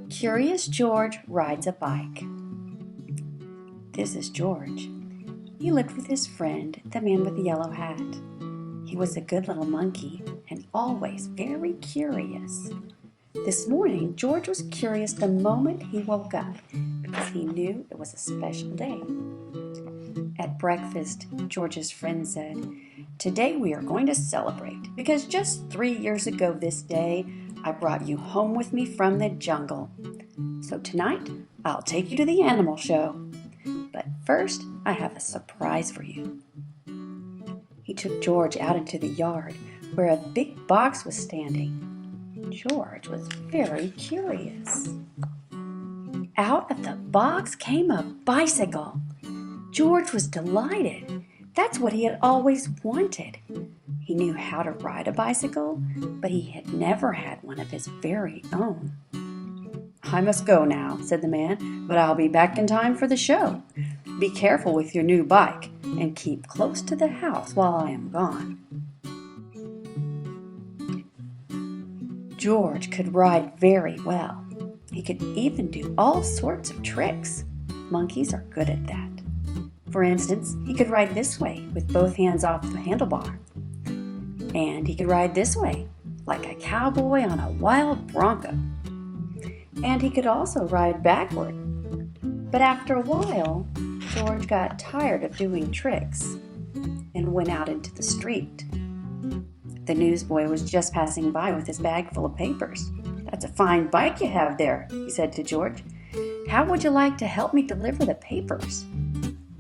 Curious George rides a bike. This is George. He lived with his friend, the man with the yellow hat. He was a good little monkey and always very curious. This morning, George was curious the moment he woke up because he knew it was a special day. At breakfast, George's friend said, "Today we are going to celebrate because just 3 years ago this day, I brought you home with me from the jungle. So tonight, I'll take you to the animal show. But first, I have a surprise for you." He took George out into the yard where a big box was standing. George was very curious. Out of the box came a bicycle. George was delighted. That's what he had always wanted. He knew how to ride a bicycle, but he had never had one of his very own. "I must go now," said the man, "but I'll be back in time for the show. Be careful with your new bike and keep close to the house while I am gone." George could ride very well. He could even do all sorts of tricks. Monkeys are good at that. For instance, he could ride this way with both hands off the handlebar. And he could ride this way, like a cowboy on a wild bronco. And he could also ride backward. But after a while, George got tired of doing tricks and went out into the street. The newsboy was just passing by with his bag full of papers. "That's a fine bike you have there," he said to George. "How would you like to help me deliver the papers?"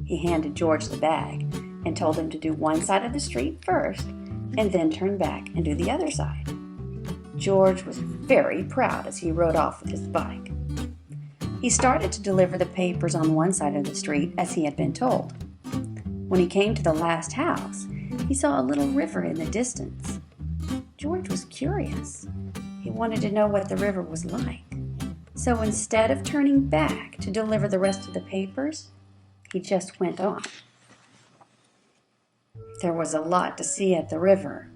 He handed George the bag and told him to do one side of the street first and then turn back and do the other side. George was very proud as he rode off with his bike. He started to deliver the papers on one side of the street as he had been told. When he came to the last house, he saw a little river in the distance. George was curious. He wanted to know what the river was like. So instead of turning back to deliver the rest of the papers, he just went on. There was a lot to see at the river.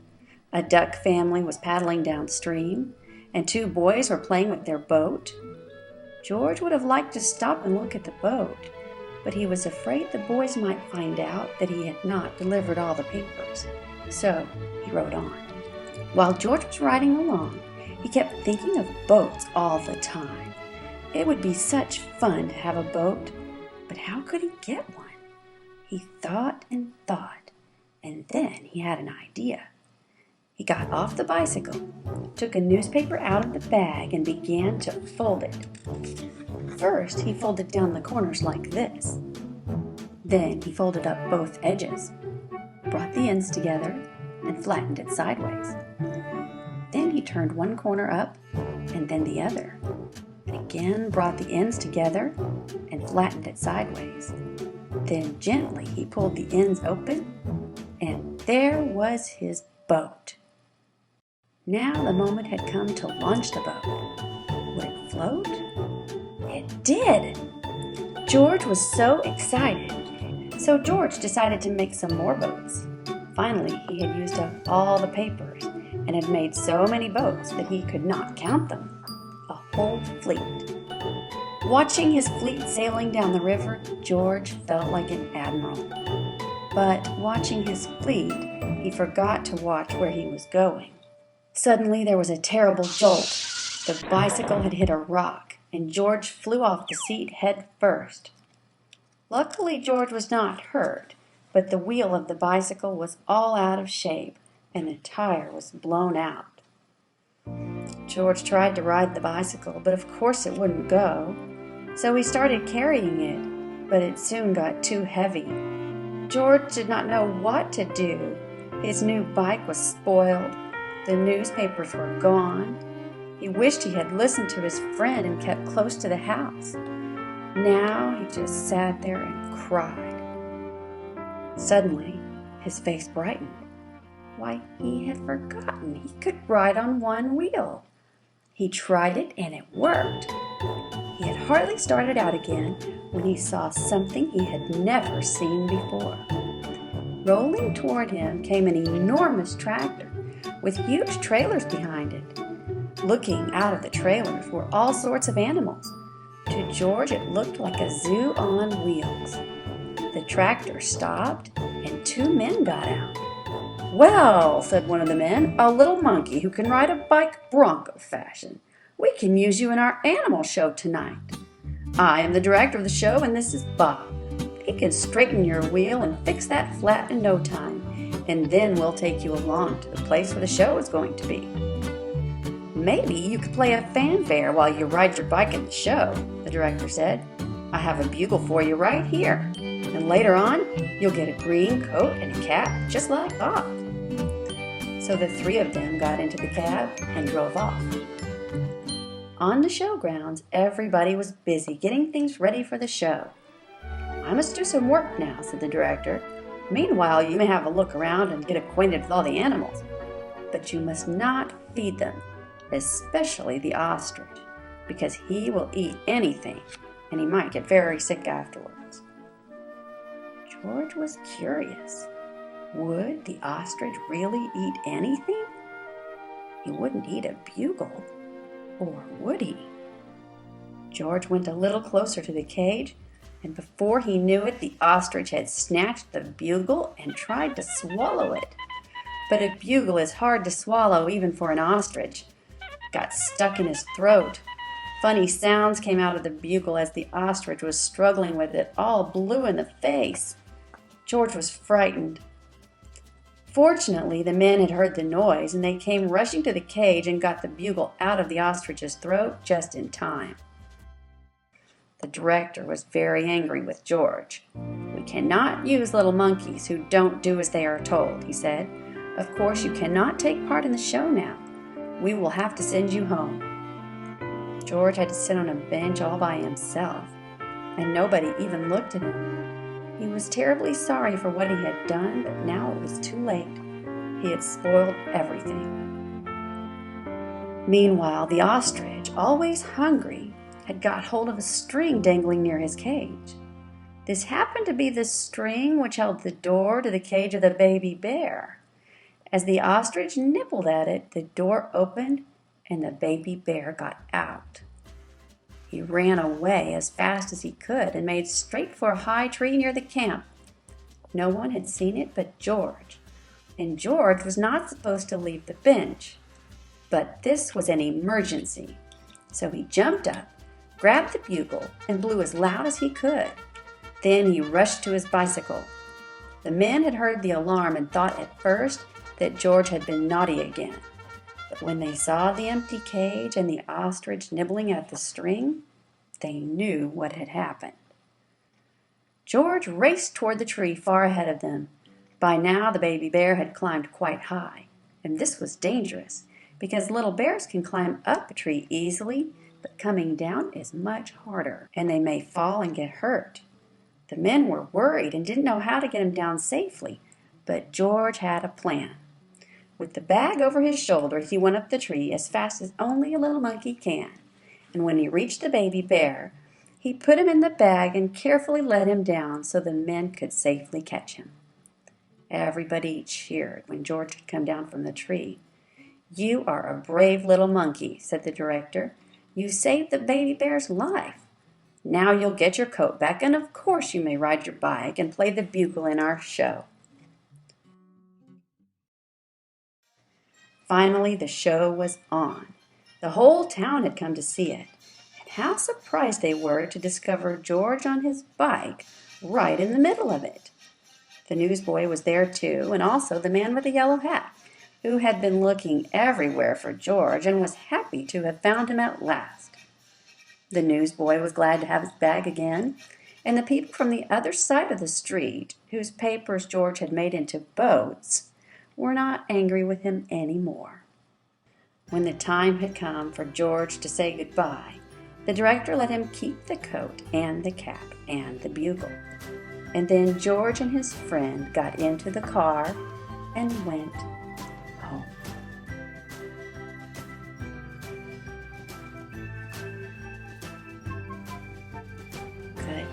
A duck family was paddling downstream, and two boys were playing with their boat. George would have liked to stop and look at the boat, but he was afraid the boys might find out that he had not delivered all the papers. So he rode on. While George was riding along, he kept thinking of boats all the time. It would be such fun to have a boat, but how could he get one? He thought and thought, and then he had an idea. He got off the bicycle, took a newspaper out of the bag, and began to fold it. First, he folded down the corners like this. Then he folded up both edges, brought the ends together, and flattened it sideways. Then he turned one corner up and then the other, and again brought the ends together and flattened it sideways. Then gently he pulled the ends open, and there was his boat. Now the moment had come to launch the boat. Would it float? It did! George was so excited. So George decided to make some more boats. Finally, he had used up all the papers and had made so many boats that he could not count them. A whole fleet. Watching his fleet sailing down the river, George felt like an admiral. But watching his fleet, he forgot to watch where he was going. Suddenly there was a terrible jolt. The bicycle had hit a rock, and George flew off the seat head first. Luckily, George was not hurt, but the wheel of the bicycle was all out of shape, and the tire was blown out. George tried to ride the bicycle, but of course it wouldn't go. So he started carrying it, but it soon got too heavy. George did not know what to do. His new bike was spoiled. The newspapers were gone. He wished he had listened to his friend and kept close to the house. Now he just sat there and cried. Suddenly, his face brightened. Why, he had forgotten he could ride on one wheel. He tried it and it worked. He had hardly started out again when he saw something he had never seen before. Rolling toward him came an enormous tractor with huge trailers behind it. Looking out of the trailers were all sorts of animals. To George, it looked like a zoo on wheels. The tractor stopped, and two men got out. "Well," said one of the men, "a little monkey who can ride a bike bronco fashion. We can use you in our animal show tonight. I am the director of the show, and this is Bob. He can straighten your wheel and fix that flat in no time, and then we'll take you along to the place where the show is going to be. Maybe you could play a fanfare while you ride your bike at the show," the director said. "I have a bugle for you right here, and later on you'll get a green coat and a cap just like Bob." So the three of them got into the cab and drove off. On the showgrounds, everybody was busy getting things ready for the show. "I must do some work now," said the director. "Meanwhile, you may have a look around and get acquainted with all the animals. But you must not feed them, especially the ostrich, because he will eat anything, and he might get very sick afterwards." George was curious. Would the ostrich really eat anything? He wouldn't eat a bugle, or would he? George went a little closer to the cage, and before he knew it, the ostrich had snatched the bugle and tried to swallow it. But a bugle is hard to swallow even for an ostrich. It got stuck in his throat. Funny sounds came out of the bugle as the ostrich was struggling with it, all blue in the face. George was frightened. Fortunately, the men had heard the noise, and they came rushing to the cage and got the bugle out of the ostrich's throat just in time. The director was very angry with George. "We cannot use little monkeys who don't do as they are told," he said. "Of course, you cannot take part in the show now. We will have to send you home." George had to sit on a bench all by himself, and nobody even looked at him. He was terribly sorry for what he had done, but now it was too late. He had spoiled everything. Meanwhile, the ostrich, always hungry, had got hold of a string dangling near his cage. This happened to be the string which held the door to the cage of the baby bear. As the ostrich nibbled at it, the door opened and the baby bear got out. He ran away as fast as he could and made straight for a high tree near the camp. No one had seen it but George, and George was not supposed to leave the bench. But this was an emergency, so he jumped up, grabbed the bugle, and blew as loud as he could. Then he rushed to his bicycle. The men had heard the alarm and thought at first that George had been naughty again. But when they saw the empty cage and the ostrich nibbling at the string, they knew what had happened. George raced toward the tree far ahead of them. By now the baby bear had climbed quite high, and this was dangerous, because little bears can climb up a tree easily, but coming down is much harder, and they may fall and get hurt. The men were worried and didn't know how to get him down safely, but George had a plan. With the bag over his shoulder, he went up the tree as fast as only a little monkey can, and when he reached the baby bear, he put him in the bag and carefully let him down so the men could safely catch him. Everybody cheered when George had come down from the tree. "You are a brave little monkey," said the director. "You saved the baby bear's life. Now you'll get your coat back, and of course you may ride your bike and play the bugle in our show." Finally, the show was on. The whole town had come to see it, and how surprised they were to discover George on his bike right in the middle of it. The newsboy was there too, and also the man with the yellow hat, who had been looking everywhere for George and was happy to have found him at last. The newsboy was glad to have his bag again, and the people from the other side of the street, whose papers George had made into boats, were not angry with him any more. When the time had come for George to say goodbye, the director let him keep the coat and the cap and the bugle. And then George and his friend got into the car and went home. Good